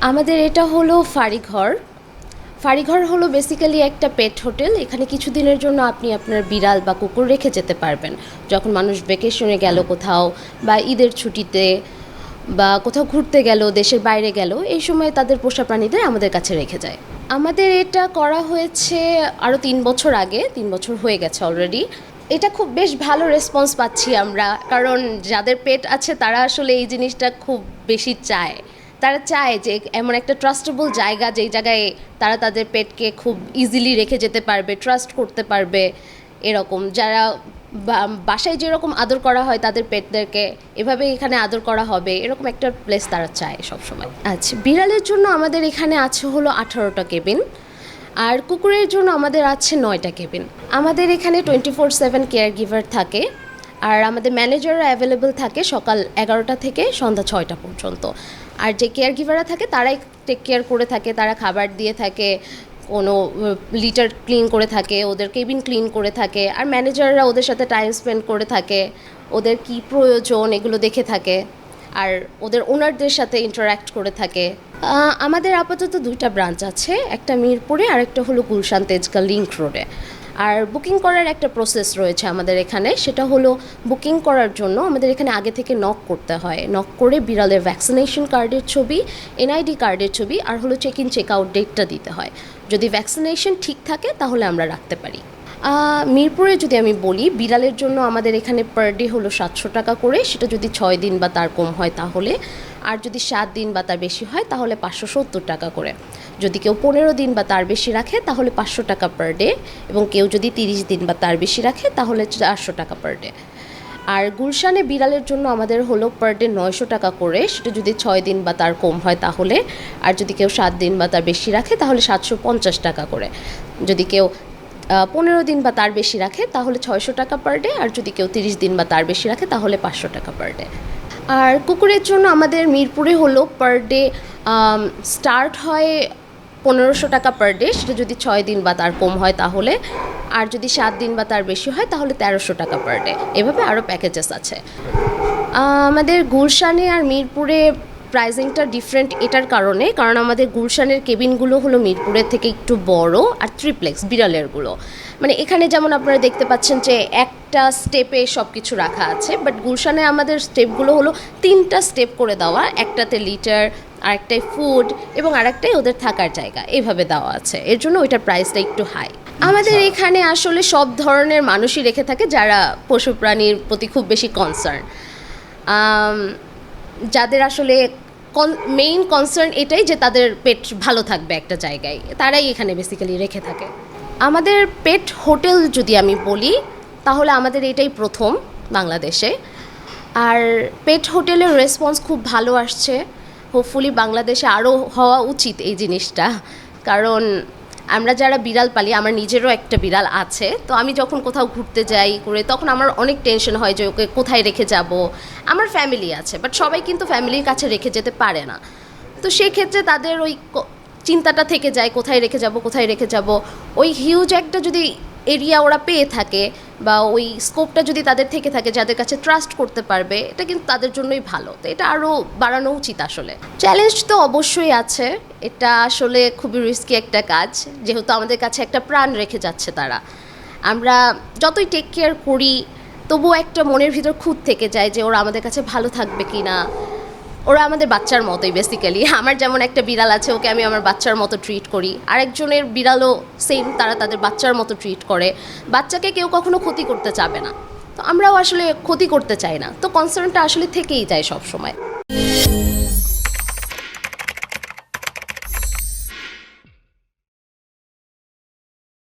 আমাদের এটা হলো ফাঁড়িঘর। ফাঁড়িঘর হলো বেসিক্যালি একটা পেট হোটেল। এখানে কিছুদিনের জন্য আপনি আপনার বিড়াল বা কুকুর রেখে যেতে পারবেন। যখন মানুষ ভ্যাকেশনে গেল কোথাও, বা ঈদের ছুটিতে, বা কোথাও ঘুরতে গেল, দেশের বাইরে গেল, এই সময় তাদের পোষা প্রাণীদের আমাদের কাছে রেখে যায়। আমাদের এটা করা হয়েছে আরও 3 বছর আগে, 3 বছর হয়ে গেছে অলরেডি। এটা খুব বেশ ভালো রেসপন্স পাচ্ছি আমরা, কারণ যাদের পেট আছে তারা আসলে এই জিনিসটা খুব বেশি চায়। তারা চায় যে এমন একটা ট্রাস্টেবল জায়গা, যেই জায়গায় তারা তাদের পেটকে খুব ইজিলি রেখে যেতে পারবে, ট্রাস্ট করতে পারবে। এরকম যারা বাসায় যেরকম আদর করা হয় তাদের পেটদেরকে, এভাবে এখানে আদর করা হবে, এরকম একটা প্লেস তারা চায় সবসময়। আচ্ছা, বিড়ালের জন্য আমাদের এখানে আছে হলো 18টা কেবিন, আর কুকুরের জন্য আমাদের আছে 9টা কেবিন। আমাদের এখানে 24/7 কেয়ার গিভার থাকে, আর আমাদের ম্যানেজাররা অ্যাভেলেবল থাকে সকাল 11টা থেকে সন্ধ্যা 6টা পর্যন্ত। আর যে কেয়ার গিভাররা থাকে তারাই টেক কেয়ার করে থাকে, তারা খাবার দিয়ে থাকে, কোনো লিটার ক্লিন করে থাকে, ওদের কেবিন ক্লিন করে থাকে, আর ম্যানেজাররা ওদের সাথে টাইম স্পেন্ড করে থাকে, ওদের কি প্রয়োজন এগুলো দেখে থাকে, আর ওদের ওনারদের সাথে ইন্টারঅ্যাক্ট করে থাকে। আমাদের আপাতত 2টা ব্রাঞ্চ আছে, একটা মিরপুরে আর একটা হলো গুলশান তেজগাঁ লিংক রোডে। আর বুকিং করার একটা প্রসেস রয়েছে আমাদের এখানে, সেটা হলো বুকিং করার জন্য আমাদের এখানে আগে থেকে নক করতে হয়। নক করে বিড়ালের ভ্যাকসিনেশন কার্ডের ছবি, এনআইডি কার্ডের ছবি, আর হলো চেক ইন চেক আউট ডেটটা দিতে হয়। যদি ভ্যাকসিনেশন ঠিক থাকে তাহলে আমরা রাখতে পারি। মিরপুরে যদি আমি বলি, বিড়ালের জন্য আমাদের এখানে পার ডে হলো 700 টাকা করে, সেটা যদি 6 দিন বা তার কম হয় তাহলে। আর যদি 7 দিন বা তার বেশি হয় তাহলে 570 টাকা করে। যদি কেউ 15 দিন বা তার বেশি রাখে তাহলে 500 টাকা পার ডে, এবং কেউ যদি 30 দিন বা তার বেশি রাখে তাহলে 400 টাকা পার ডে। আর গুলশানে বিড়ালের জন্য আমাদের হলো পার ডে 900 টাকা করে, সেটা যদি 6 দিন বা তার কম হয় তাহলে। আর যদি কেউ 7 দিন বা তার বেশি রাখে তাহলে 750 টাকা করে। যদি কেউ 15 দিন বা তার বেশি রাখে তাহলে 600 টাকা পার ডে, আর যদি কেউ 30 দিন বা তার বেশি রাখে তাহলে 500 টাকা পার ডে। আর কুকুরের জন্য আমাদের মিরপুরে হলো পার ডে স্টার্ট হয় 1500 টাকা পার ডে, সেটা যদি 6 দিন বা তার কম হয় তাহলে। আর যদি 7 দিন বা তার বেশি হয় তাহলে 1300 টাকা পার ডে। এভাবে আরও প্যাকেজেস আছে। আমাদের গুলশানে আর মিরপুরে প্রাইসিংটা ডিফারেন্ট এটার কারণে, কারণ আমাদের গুলশানের কেবিনগুলো হলো মিরপুরের থেকে একটু বড় আর ট্রিপ্লেক্স বিড়ালেরগুলো। মানে এখানে যেমন আপনারা দেখতে পাচ্ছেন যে একটা স্টেপে সব কিছু রাখা আছে, বাট গুলশানে আমাদের স্টেপগুলো হলো 3টা স্টেপ করে দেওয়া, একটাতে লিটার, আরেকটাই ফুড, এবং আরেকটাই ওদের থাকার জায়গা, এইভাবে দেওয়া আছে। এর জন্য ওইটার প্রাইসটা একটু হাই। আমাদের এখানে আসলে সব ধরনের মানুষই রেখে থাকে যারা পশু প্রাণীর প্রতি খুব বেশি কনসার্ন। যাদের আসলে মেইন কনসার্ন এটাই যে তাদের পেট ভালো থাকবে একটা জায়গায়, তারাই এখানে বেসিক্যালি রেখে থাকে। আমাদের পেট হোটেল যদি আমি বলি তাহলে আমাদের এটাই প্রথম বাংলাদেশে। আর পেট হোটেলের রেসপন্স খুব ভালো আসছে। হোপফুলি বাংলাদেশে আরও হওয়া উচিত এই জিনিসটা, কারণ আমরা যারা বিড়াল পালি, আমার নিজেরও একটা বিড়াল আছে, তো আমি যখন কোথাও ঘুরতে যাই করে তখন আমার অনেক টেনশন হয় যে ওকে কোথায় রেখে যাব। আমার ফ্যামিলি আছে, বাট সবাই কিন্তু ফ্যামিলির কাছে রেখে যেতে পারে না, তো সেক্ষেত্রে তাদের ওই চিন্তাটা থেকে যায় কোথায় রেখে যাব, কোথায় রেখে যাব। ওই হিউজ একটা যদি এরিয়া ওরা পেয়ে থাকে, বা ওই স্কোপটা যদি তাদের থেকে থাকে যাদের কাছে ট্রাস্ট করতে পারবে, এটা কিন্তু তাদের জন্যই ভালো। তো এটা আরও বাড়ানো উচিত আসলে। চ্যালেঞ্জ তো অবশ্যই আছে, এটা আসলে খুবই রিস্কি একটা কাজ, যেহেতু আমাদের কাছে একটা প্রাণ রেখে যাচ্ছে তারা। আমরা যতই টেক কেয়ার করি তবুও একটা মনের ভিতর খুঁত থেকে যায় যে ওরা আমাদের কাছে ভালো থাকবে কি না। ওরা আমাদের বাচ্চার মতোই বেসিক্যালি। আমার যেমন একটা বিড়াল আছে, ওকে আমি আমার বাচ্চার মতো ট্রিট করি, আরেকজনের বিড়ালও সেম, তারা তাদের বাচ্চার মতো ট্রিট করে। বাচ্চাকে কেউ কখনো ক্ষতি করতে চাবে না, তো আমরাও আসলে ক্ষতি করতে চাই না, তো কনসার্নটা আসলে থেকেই যায় সব সময়।